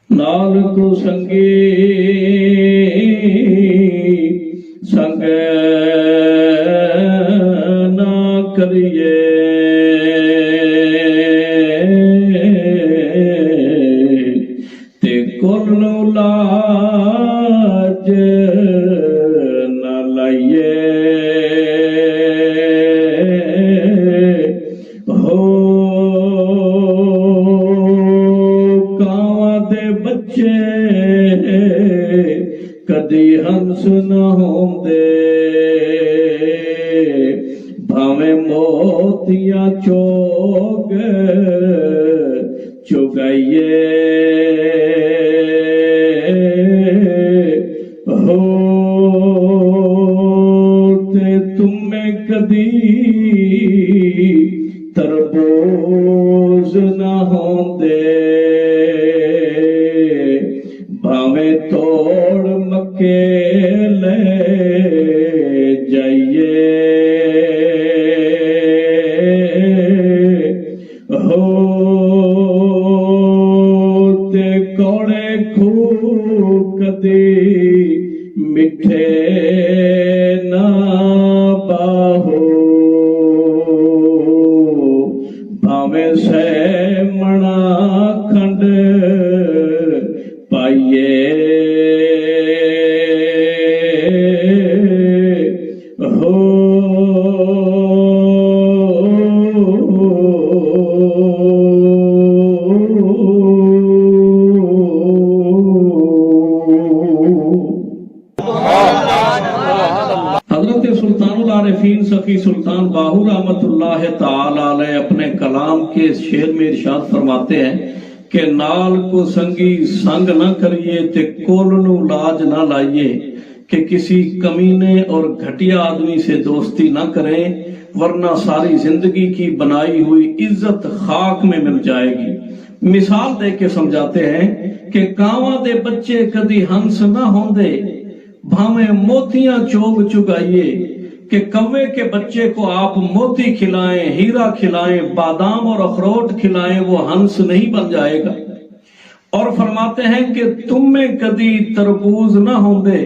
नाल को संगी संग ना करिए, ते कुल लाज न लाइए। हो कावां दे बच्चे कदी हंस न होंदे, भावें मोतियां चोग चुगाइए। हो ते तुम्हें कदी तरबूज न होंदे, भावें तोड़ मक्के ले जाइए। हो ते कौड़े खूह कदी मिठे ना बाहो, भावें सै मणा खंड पाइए। हो हजरत सुल्तानुल आरिफीन सखी सुल्तान बाहू रहमतुल्लाह ताला अलैह अपने कलाम के शेर में इरशाद फरमाते हैं कि नाल को संगी संग न करिए, ते कोल नू लाज न लाइए, कि किसी कमीने और घटिया आदमी से दोस्ती न करें, वरना सारी जिंदगी की बनाई हुई इज्जत खाक में मिल जाएगी। मिसाल दे के समझाते हैं कि कावां दे बच्चे कदी हंस न होंदे, भावें मोतियां चोग चुगाइए, कि कौवे के बच्चे को आप मोती खिलाएं, हीरा खिलाएं, बादाम और अखरोट खिलाएं, वो हंस नहीं बन जाएगा। और फरमाते हैं कि तुम में कदी तरबूज न होंदे,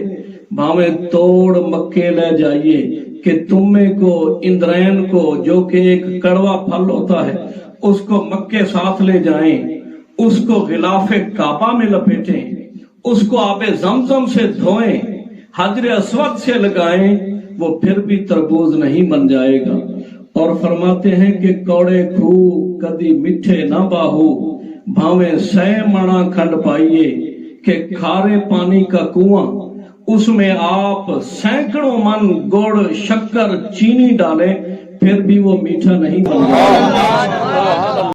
भावें तोड़ मक्के ले जाइए, कि तुम में को इंद्रैन को जो कि एक कड़वा फल होता है उसको मक्के साथ ले जाएं, उसको गिलाफे काबा में लपेटें, उसको आबे जमजम से धोएं, हजर अस्वद से लगाएं, वो फिर भी तरबूज नहीं बन जाएगा। और फरमाते हैं कि कौड़े खूह कदी मिठे ना बाहू, भावें सै मणा खंड पाइए, कि खारे पानी का कुआं उसमें आप सैकड़ों मन गुड़ शक्कर चीनी डालें, फिर भी वो मीठा नहीं बन जाएगा।